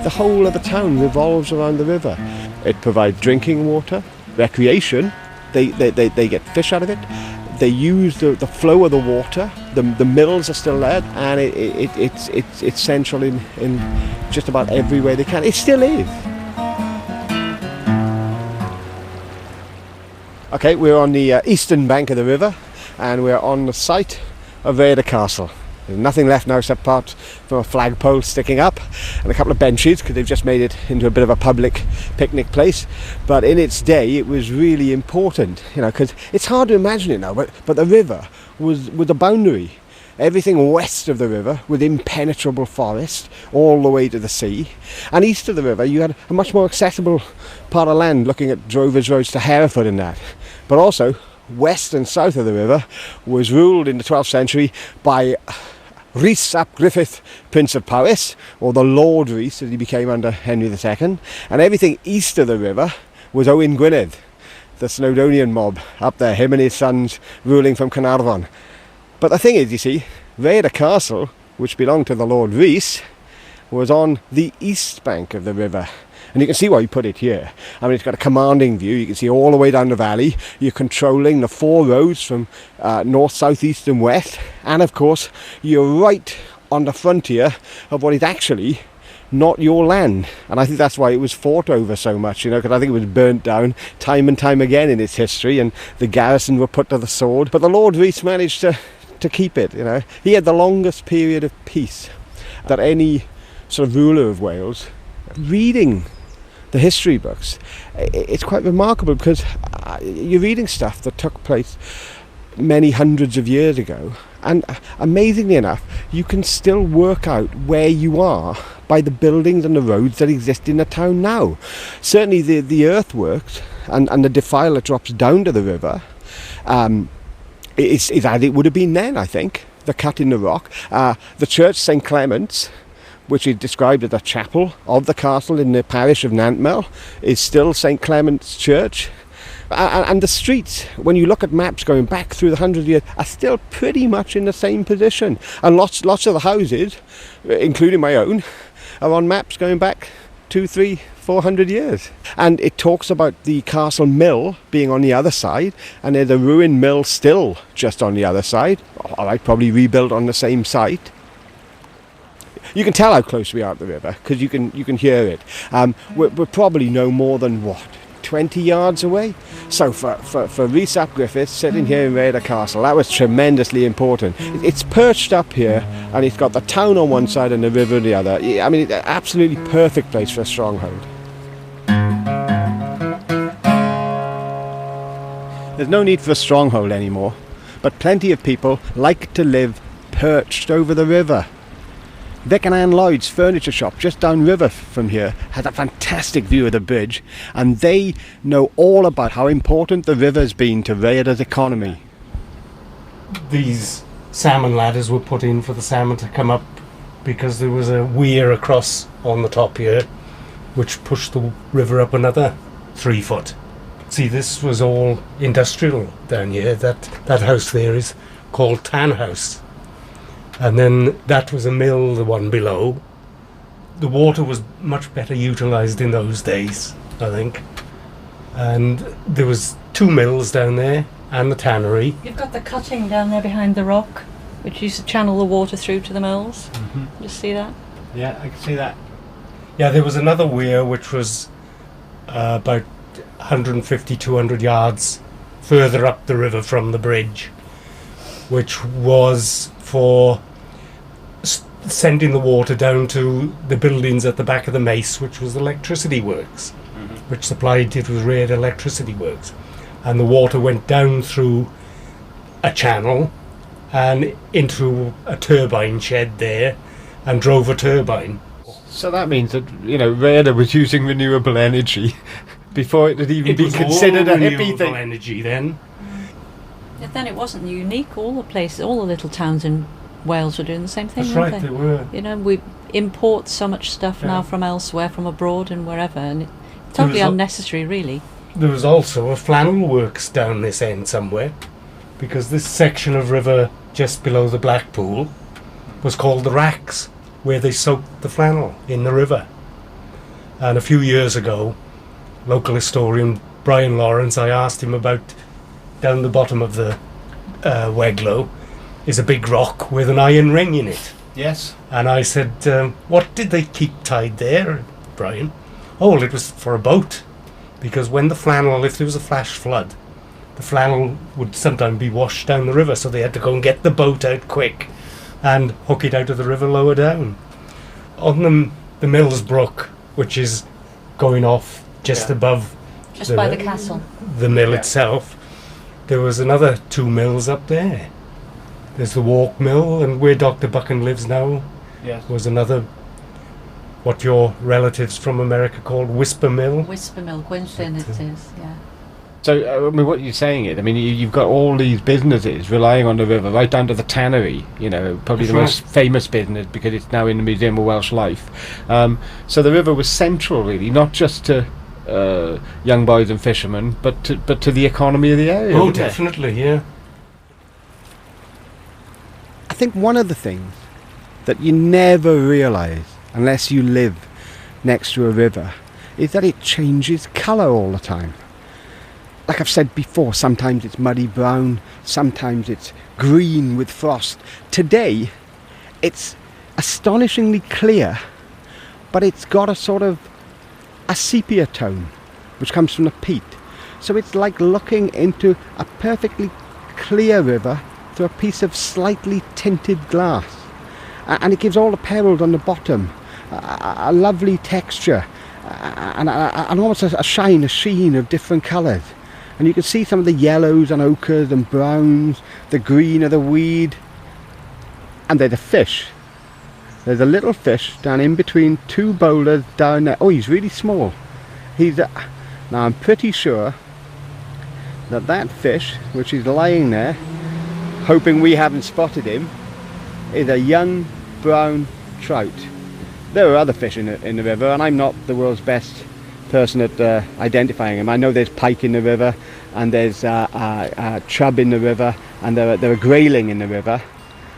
the whole of the town revolves around the river. It provides drinking water, recreation. They get fish out of it. They use the flow of the water. The mills are still there, and it's central in just about every way they can. It still is. Okay, we're on the eastern bank of the river, and we're on the site of Rhayader Castle. There's nothing left now except apart from a flagpole sticking up and a couple of benches, because they've just made it into a bit of a public picnic place. But in its day it was really important, because it's hard to imagine it now, but the river was the boundary. Everything west of the river with impenetrable forest all the way to the sea, and east of the river you had a much more accessible part of land, looking at drovers' roads to Hereford and that. But also west and south of the river was ruled in the 12th century by Rhys ap Griffith, Prince of Powys, or the Lord Rhys as he became under Henry II, and everything east of the river was Owain Gwynedd, the Snowdonian mob up there, him and his sons ruling from Carnarvon. But the thing is, you see, Rhayader Castle, which belonged to the Lord Rhys, was on the east bank of the river. And you can see why he put it here. I mean, it's got a commanding view. You can see all the way down the valley. You're controlling the 4 roads from north, south, east and west. And of course, you're right on the frontier of what is actually not your land. And I think that's why it was fought over so much, because I think it was burnt down time and time again in its history, and the garrison were put to the sword. But the Lord Rhys managed to keep it, He had the longest period of peace that any sort of ruler of Wales. Reading the history books, it's quite remarkable, because you're reading stuff that took place many hundreds of years ago, and amazingly enough you can still work out where you are by the buildings and the roads that exist in the town now. Certainly the earthworks and the defile that drops down to the river is as it would have been then, I think. The cut in the rock. The church St Clement's, which is described as a chapel of the castle in the parish of Nantmel, is still St Clement's Church. And the streets, when you look at maps going back through the hundreds of years, are still pretty much in the same position. And lots of the houses, including my own, are on maps going back 200, 300, 400 years. And it talks about the castle mill being on the other side, and there's a ruined mill still just on the other side. All right, probably rebuilt on the same site. You can tell how close we are to the river, because you can hear it. We're probably no more than 20 yards away. So for Rhys ap Griffith sitting here in Rhayader Castle, that was tremendously important. It's perched up here, and it's got the town on one side and the river on the other. I mean, it's an absolutely perfect place for a stronghold. There's no need for a stronghold anymore, but plenty of people like to live perched over the river. Vic and Ann Lloyd's furniture shop just downriver from here has a fantastic view of the bridge, and they know all about how important the river's been to Rhayader's economy. These salmon ladders were put in for the salmon to come up because there was a weir across on the top here which pushed the river up another 3 foot. See, this was all industrial down here. That house there is called Tan House. And then that was a mill, the one below. The water was much better utilised in those days, I think. And there was 2 mills down there and the tannery. You've got the cutting down there behind the rock, which used to channel the water through to the mills. Mm-hmm. You see that? Yeah, I can see that. Yeah, there was another weir which was about 150, 200 yards further up the river from the bridge, which was for sending the water down to the buildings at the back of the Mace, which was the electricity works, which supplied it with Rhayader electricity works. And the water went down through a channel and into a turbine shed there and drove a turbine. So that means that, Rhayader was using renewable energy before it had even been considered a hippie thing. Energy then. Yet then it wasn't unique. All the little towns in Wales were doing the same thing. That's right, they were. We import so much stuff now from elsewhere, from abroad and wherever, and it's totally unnecessary, really. There was also a flannel works down this end somewhere, because this section of river just below the Blackpool was called the Racks, where they soaked the flannel in the river. And a few years ago, local historian Brian Lawrence, I asked him about down the bottom of the Weglow is a big rock with an iron ring in it. Yes. And I said, what did they keep tied there, Brian? Oh, well, it was for a boat. Because when the flannel, if there was a flash flood, the flannel would sometimes be washed down the river, so they had to go and get the boat out quick and hook it out of the river lower down. On the Mills Brook, which is going off just above Just by the castle. the mill itself, there was another 2 mills up there. There's the Walk Mill, and where Dr. Buchan lives now was another, what your relatives from America called Whisper Mill. Whisper Mill, Gwynllyn it is, yeah. So, I mean, what you're saying is, I mean, you've got all these businesses relying on the river, right down to the tannery, you know, probably the most famous business because it's now in the Museum of Welsh Life. So the river was central, really, not just to young boys and fishermen, but to the economy of the area. Oh, definitely, yeah. I think one of the things that you never realise unless you live next to a river is that it changes colour all the time. Like I've said before, sometimes it's muddy brown, sometimes it's green with frost. Today, it's astonishingly clear, but it's got a sort of a sepia tone, which comes from the peat. So it's like looking into a perfectly clear river through a piece of slightly tinted glass. And it gives all the pebbles on the bottom a lovely texture and almost a shine, a sheen of different colours. And you can see some of the yellows and ochres and browns, the green of the weed. And there's a fish. There's a little fish down in between 2 boulders down there. Oh, he's really small. Now I'm pretty sure that fish, which is lying there, hoping we haven't spotted him, is a young brown trout. There are other fish in the river, and I'm not the world's best person at identifying them. I know there's pike in the river, and there's chub in the river, and there are grayling in the river.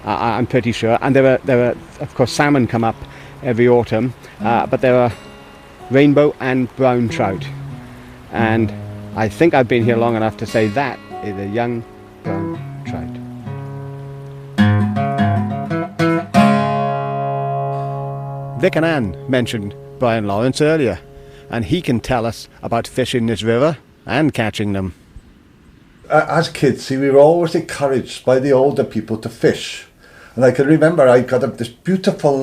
I'm pretty sure, and there are of course salmon come up every autumn, but there are rainbow and brown trout, and I think I've been here long enough to say that is a young brown trout. Vic and Anne mentioned Brian Lawrence earlier, and he can tell us about fishing this river and catching them. As kids, we were always encouraged by the older people to fish. And I can remember I got this beautiful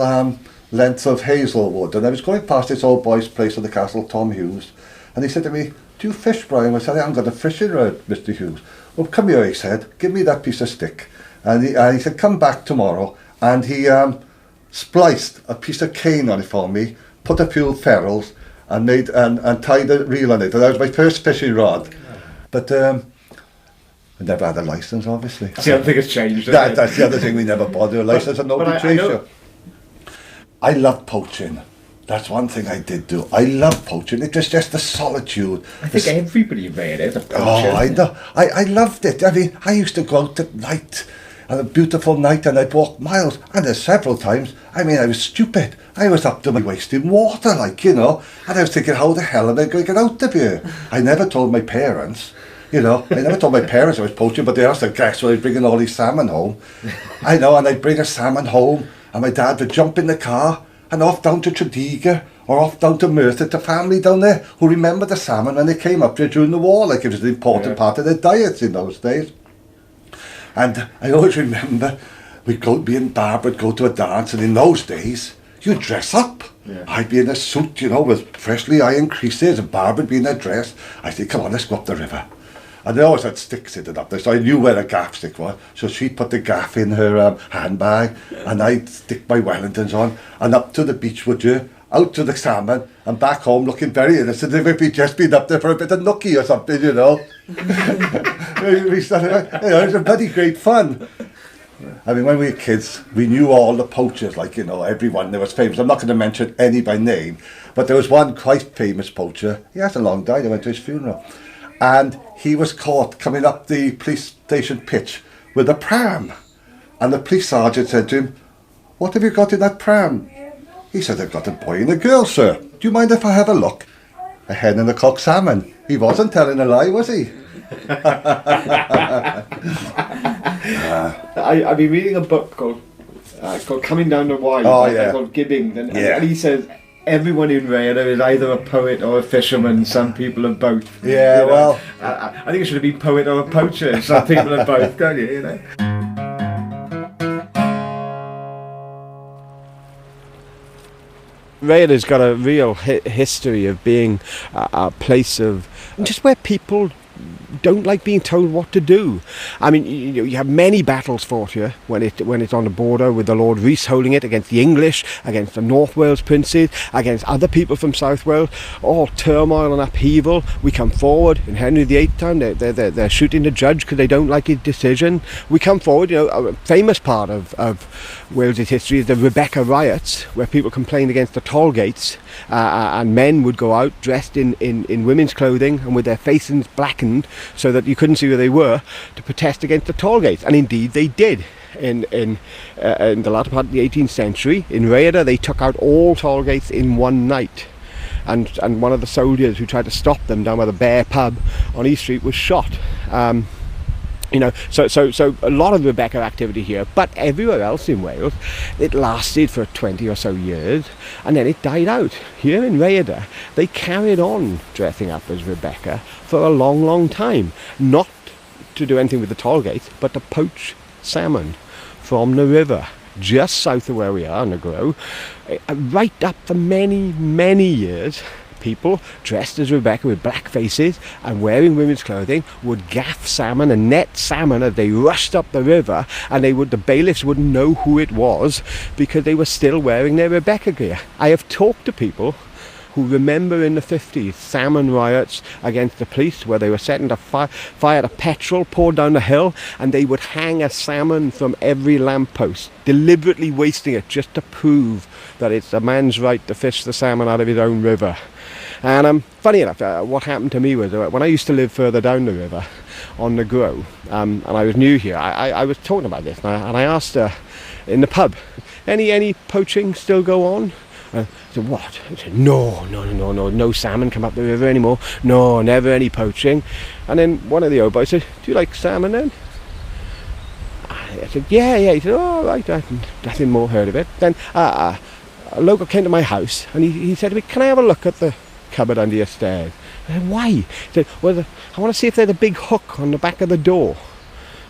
length of hazelwood, and I was going past this old boy's place at the castle, Tom Hughes, and he said to me, "Do you fish, Brian?" I said, "I haven't got a fishing rod, Mr. Hughes." "Well, come here," he said, "give me that piece of stick." And he said, "Come back tomorrow." And he spliced a piece of cane on it for me, put a few ferrules, and tied a reel on it. And that was my first fishing rod. But I never had a licence, obviously. That's the other thing that's changed. That's the other thing, we never bought a licence and nobody chased you. I love poaching. That's one thing I did do. I love poaching. It was just the solitude. I think everybody made it. Oh, I know. I loved it. I mean, I used to go out at night, on a beautiful night, and I'd walk miles. And there's several times, I mean, I was stupid. I was up to my waist in water, like, you know. And I was thinking, how the hell am I going to get out of here? I never told my parents. You know, I never told my parents I was poaching, but they asked to guess when I was bringing all these salmon home. I know, and I'd bring a salmon home, and my dad would jump in the car and off down to Tredegar or off down to Merthyr, to family down there who remember the salmon when they came up there during the war, like it was an important part of their diets in those days. And I always remember me and Barbara would go to a dance, and in those days, you'd dress up. Yeah. I'd be in a suit, you know, with freshly ironed creases, and Barbara would be in a dress. I'd say, "Come on, let's go up the river." And they always had sticks in it up there, so I knew where a gaff stick was. So she'd put the gaff in her handbag, and I'd stick my Wellingtons on, and up to the beach, would you? Out to the salmon, and back home looking very innocent, if we'd just been up there for a bit of nookie or something, you know. We started, you know, it was bloody great fun. I mean, when we were kids, we knew all the poachers, like, you know, everyone that was famous. I'm not going to mention any by name, but there was one quite famous poacher. He hasn't long died. I went to his funeral. And he was caught coming up the police station pitch with a pram. And the police sergeant said to him, "What have you got in that pram?" He said, I've got a boy and a girl, sir. Do you mind if I have a look? A hen and a cock salmon. He wasn't telling a lie, was he? I've been reading a book called Coming Down the Wine, called Gibbing, and he says everyone in Rhayader is either a poet or a fisherman. Some people are both. Yeah, well, I think it should have been poet or a poacher. Some people are both, don't you? You know. Rhayader's got a real history of being a place of just where people don't like being told what to do. I mean, you have many battles fought here when it's on the border, with the Lord Rhys holding it against the English, against the North Wales princes, against other people from South Wales. All turmoil and upheaval. We come forward in Henry VIII time. They're shooting the judge because they don't like his decision. We come forward. A famous part of Wales's history is the Rebecca riots, where people complained against the toll gates, and men would go out dressed in women's clothing and with their faces blackened so that you couldn't see where they were, to protest against the toll gates. And indeed they did. In the latter part of the 18th century, in Rhayader, they took out all toll gates in one night. And one of the soldiers who tried to stop them down by the Bear pub on East Street was shot. So a lot of Rebecca activity here, but everywhere else in Wales, it lasted for 20 or so years, and then it died out. Here in Rhayader, they carried on dressing up as Rebecca for a long, long time. Not to do anything with the toll gates, but to poach salmon from the river, just south of where we are, on the Grow. Right up for many, many years, people dressed as Rebecca with black faces and wearing women's clothing would gaff salmon and net salmon as they rushed up the river, and the bailiffs wouldn't know who it was because they were still wearing their Rebecca gear. I have talked to people who remember in the 50s salmon riots against the police, where they were setting to fire to petrol poured down the hill, and they would hang a salmon from every lamppost, deliberately wasting it just to prove that it's a man's right to fish the salmon out of his own river. And funny enough, what happened to me was, when I used to live further down the river on the Grow, and I was new here, I was talking about this, and I asked her in the pub, any poaching still go on? I said, what? I said, no salmon come up the river anymore. No, never any poaching. And then one of the old boys said, do you like salmon then? I said, yeah. He said, oh, right, nothing more heard of it. Then a local came to my house, and he said to me, can I have a look at the cupboard under your stairs? I said, why? He said, well, I want to see if there's a big hook on the back of the door.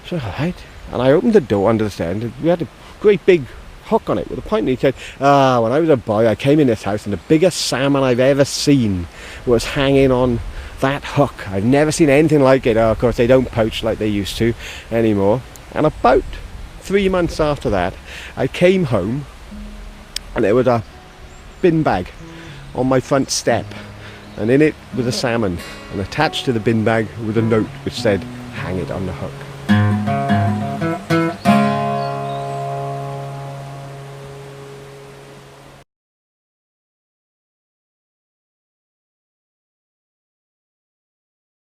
So, all right. And I opened the door under the stairs, and we had a great big hook on it with a point. And he said, when I was a boy, I came in this house, and the biggest salmon I've ever seen was hanging on that hook. I've never seen anything like it. Of course, they don't poach like they used to anymore. And about 3 months after that, I came home, and there was a bin bag on my front step, and in it was a salmon, and attached to the bin bag was a note which said, hang it on the hook.